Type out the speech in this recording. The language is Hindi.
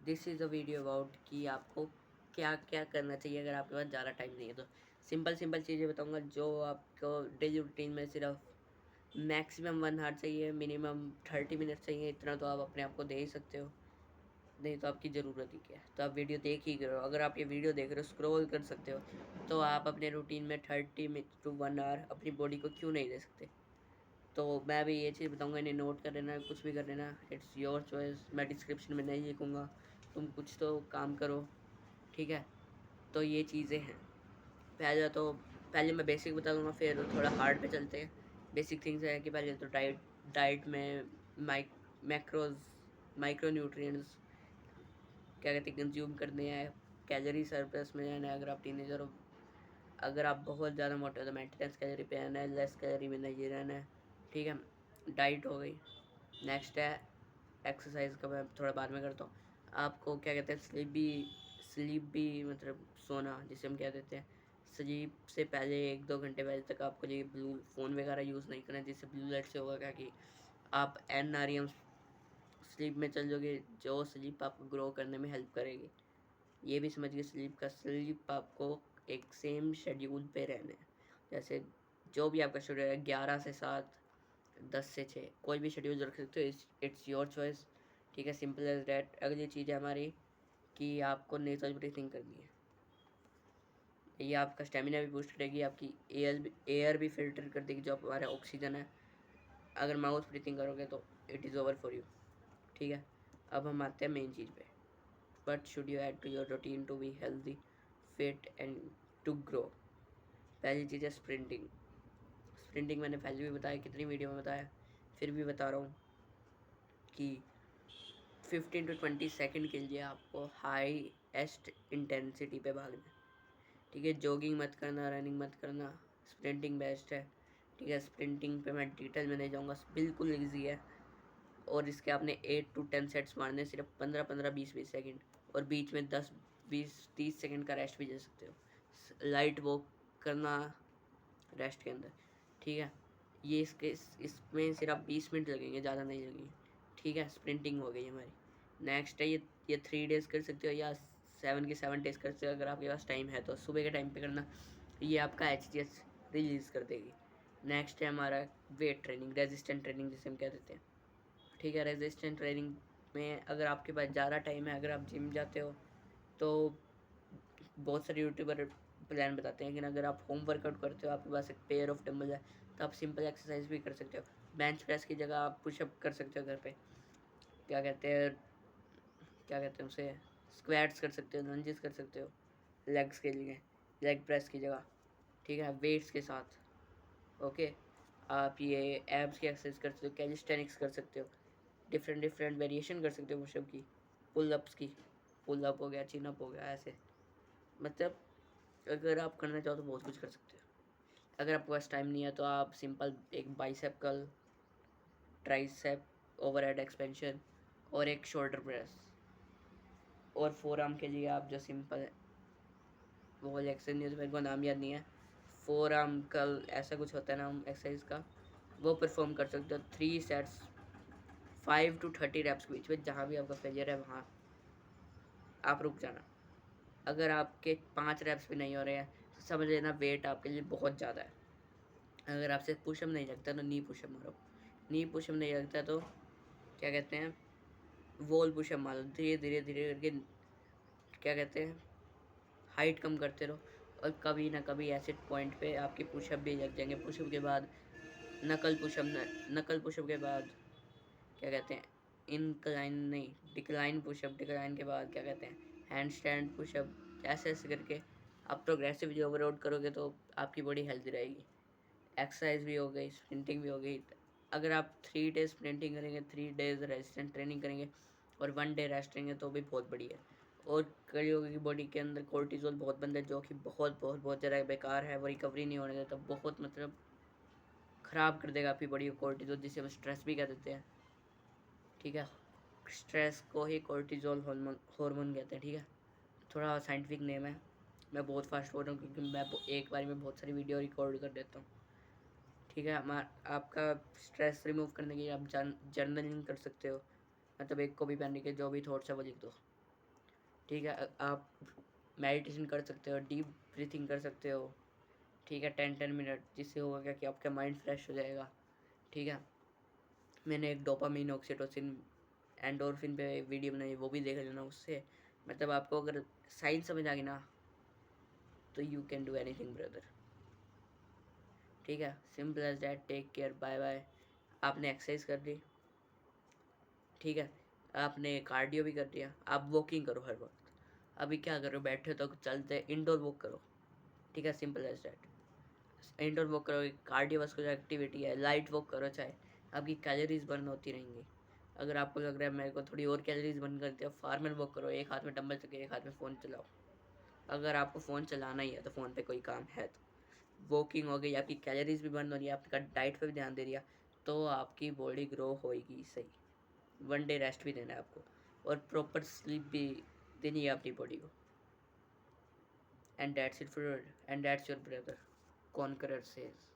This is a video about कि आपको क्या क्या करना चाहिए अगर आपके पास ज़्यादा टाइम नहीं है। तो सिंपल सिंपल चीज़ें बताऊंगा जो आपको डेली रूटीन में सिर्फ मैक्सिमम 1 आवर चाहिए, मिनिमम 30 मिनट चाहिए। इतना तो आप अपने आप को दे ही सकते हो, नहीं तो आपकी ज़रूरत ही क्या है। तो आप वीडियो देख ही करो। अगर आप ये वीडियो देख रहे हो, स्क्रॉल कर सकते हो, तो आप अपने रूटीन में 30 मिनट टू 1 आवर अपनी बॉडी को क्यों नहीं दे सकते। तो मैं भी ये चीज़ बताऊंगा, इन्हें नोट कर लेना, कुछ भी कर लेना, इट्स योर चॉइस। मैं डिस्क्रिप्शन में नहीं लिखूँगा, तुम कुछ तो काम करो, ठीक है। तो ये चीज़ें हैं। पहले मैं बेसिक बता दूंगा, फिर थोड़ा हार्ड पे चलते हैं। बेसिक थिंग्स है कि पहले तो डाइट में माइक मैक्रोज माइक्रो न्यूट्रिएंट्स क्या कहते हैं कंज्यूम करने हैं। कैलोरी सरप्लस में रहना है। अगर आप टीनेजर हो, अगर आप बहुत ज़्यादा मोटे हो तो मेंटेनेंस कैलोरी पे रहना है, लेस कैलोरी में नहीं रहना है, ठीक है। डाइट हो गई। नेक्स्ट है एक्सरसाइज का, मैं थोड़ा बाद में करता हूँ। आपको क्या कहते हैं स्लीप भी मतलब सोना जिसे हम कह देते हैं। स्लीप से पहले 1-2 घंटे पहले तक आपको ये ब्लू फ़ोन वगैरह यूज़ नहीं करना है, जिससे ब्लू लाइट से होगा क्या कि आप NREM स्लीप में चल जाओगे, जो स्लीप आपको ग्रो करने में हेल्प करेगी। ये भी समझिए स्लीप आपको एक सेम शेड्यूल पे रहना है। जैसे जो भी आपका शेड्यूल है 11 से 7, 10 से 6, कोई भी शेड्यूल रख सकते हो। इट्स योर चॉइस, ठीक है। Simple as that. अगली चीज़ है हमारी कि आपको नेचुरल ब्रीथिंग करनी है। ये आपका स्टेमिना भी बूस्ट करेगी, आपकी एयर भी फिल्टर कर देगी, जो हमारा ऑक्सीजन है। अगर माउथ ब्रीथिंग करोगे तो it is over for you, ठीक है। अब हम आते हैं मेन चीज़ पे। What should you add to your routine to be healthy, fit and to grow. पहली चीज़ है स्प्रिंटिंग। स्प्रिंटिंग मैंने पहले भी बताया, कितनी वीडियो में बताया, फिर भी बता रहा हूँ कि 15 to 20 सेकेंड के लिए आपको हाईएस्ट इंटेंसिटी पे भागना है, ठीक है। जॉगिंग मत करना, रनिंग मत करना, स्प्रिंटिंग बेस्ट है, ठीक है। स्प्रिंटिंग पे मैं डिटेल में नहीं जाऊँगा, बिल्कुल ईजी है। और इसके आपने 8 to 10 सेट्स मारने, सिर्फ 15-15, 20-20 सेकेंड, और बीच में 10-20-30 सेकेंड का रेस्ट भी ले सकते हो। लाइट वॉक करना रेस्ट के अंदर, ठीक है। ये इसमें सिर्फ 20 मिनट लगेंगे, ज़्यादा नहीं लगेंगे, ठीक है। स्प्रिंटिंग हो गई हमारी। नेक्स्ट है ये 3 डेज़ कर सकते हो या 7 के 7 डेज़ कर सकते हो, अगर आपके पास टाइम है तो सुबह के टाइम पे करना। ये आपका HGH रिलीज़ कर देगी। नेक्स्ट है हमारा वेट ट्रेनिंग, रेजिस्टेंट ट्रेनिंग जिसे हम कह देते हैं, ठीक है। रेजिस्टेंट ट्रेनिंग में अगर आपके पास ज़्यादा टाइम है, अगर आप जिम जाते हो तो बहुत सारे यूट्यूबर प्लान बताते हैं, लेकिन अगर आप होम वर्कआउट करते हो, आपके पास एक पेयर ऑफ डम्बल है, तो आप सिंपल एक्सरसाइज भी कर सकते हो। बेंच प्रेस की जगह आप पुशअप कर सकते हो घर पे, क्या कहते हैं उसे, स्क्वाट्स कर सकते हो, लंजेस कर सकते हो लेग्स के लिए, लेग प्रेस की जगह, ठीक है, वेट्स के साथ, ओके। आप ये एब्स की एक्सरसाइज कर सकते हो, कैलिस्टेनिक्स कर सकते हो, डिफरेंट डिफरेंट वेरिएशन कर सकते हो पुशअप की, पुलअप्स की, पुलअप हो गया, चिनअप हो गया, ऐसे। मतलब अगर आप करना चाहो तो बहुत कुछ कर सकते हो। अगर आपके पास टाइम नहीं है तो आप सिंपल एक bicep curl, tricep overhead expansion, और एक शोल्डर प्रेस, और फोर आर्म के लिए आप जो सिंपल वो वाली एक्सरसाइज नहीं होती, मेरे को नाम याद नहीं है, फोर आर्म कर्ल ऐसा कुछ होता है नाम एक्सरसाइज का, वो परफॉर्म कर सकते हो 3 सेट्स 5 to 30 रेप्स के बीच में। जहाँ भी आपका फेलियर है वहाँ आप रुक जाना। अगर आपके 5 रेप्स भी नहीं हो रहे हैं तो समझ लेना वेट आपके लिए बहुत ज़्यादा है। अगर आपसे पुशअप नहीं लगता तो नी पुशअप मारो। नी पुशअप नहीं लगता तो क्या कहते हैं वॉल पुशअप मारो। धीरे धीरे धीरे करके क्या कहते हैं हाइट कम करते रहो, और कभी ना कभी ऐसे पॉइंट पे आपके पुशअप भी लग जाएंगे। पुशअप के बाद नकल पुशअप के बाद क्या कहते हैं इनक्लाइन नहीं डिक्लाइन पुशअप, डिक्लाइन के बाद क्या कहते हैं हैंड स्टैंड पुशअप। ऐसे ऐसे करके आप प्रोग्रेसिवली ओवरलोड करोगे तो आपकी बॉडी हेल्दी रहेगी। एक्सरसाइज भी हो गई, स्प्रिंटिंग भी हो गई। अगर आप 3 डेज स्प्रिंटिंग करेंगे, 3 डेज रेजिस्टेंट ट्रेनिंग करेंगे, और 1 डे रेस्ट करेंगे तो भी बहुत बढ़िया है। और कई लोगों की बॉडी के अंदर कोर्टिजोल बहुत बनता है, जो कि बहुत बहुत बहुत ज़्यादा बेकार है, वो रिकवरी नहीं होने देता, बहुत मतलब ख़राब कर देगा आपकी बॉडी को कोर्टिजोल, जिसे हम स्ट्रेस भी कह देते हैं, ठीक है। स्ट्रेस को ही कोर्टिजोल हार्मोन कहते हैं, ठीक है। थोड़ा साइंटिफिक नेम है। मैं बहुत फास्ट बोल रहा हूँ क्योंकि मैं एक बार में बहुत सारी वीडियो रिकॉर्ड कर देता हूँ, ठीक है। आपका स्ट्रेस रिमूव करने के लिए आप जर्नलिंग कर सकते हो, मतलब एक कॉपी पेन लेके जो भी थॉट्स है वो लिख दो, ठीक है। आप मेडिटेशन कर सकते हो, डीप ब्रीथिंग कर सकते हो। ठीक है, 10-10 मिनट, जिससे होगा क्या कि आपका माइंड फ्रेश हो जाएगा। ठीक है। मैंने एक डोपामिन, ऑक्सीटोसिन, एंडोर्फिन पे वीडियो बनाई, वो भी देख लेना। उससे मतलब आपको अगर साइंस समझ आ गई ना, तो you can do anything brother. ठीक है, simple as that. Take care, bye bye. आपने एक्सरसाइज कर ली, ठीक है, आपने कार्डियो भी कर लिया, आप वॉकिंग करो हर वक्त। अभी क्या करो, बैठे हो तो चलते इंडोर वॉक करो। ठीक है, simple as that. Indoor walk करो, कार्डियोवास्कुलर एक्टिविटी है, लाइट वॉक करो, चाहे आपकी कैलोरीज बर्न होती रहेंगी। अगर आपको लग रहा है मेरे को थोड़ी और कैलोरीज बर्न करती है, फार्मल वॉक करो, एक हाथ में डंबल चके, एक हाथ में फ़ोन चलाओ। अगर आपको फ़ोन चलाना ही है तो फ़ोन पे कोई काम है तो वॉकिंग हो गई, आपकी कैलोरीज भी बर्न हो रही है, आपका डाइट पे भी ध्यान दे दिया, तो आपकी बॉडी ग्रो होएगी सही। 1 डे रेस्ट भी देना है आपको, और प्रॉपर स्लीप भी देनी है अपनी बॉडी को। And that's it for, and that's your brother conqueror says.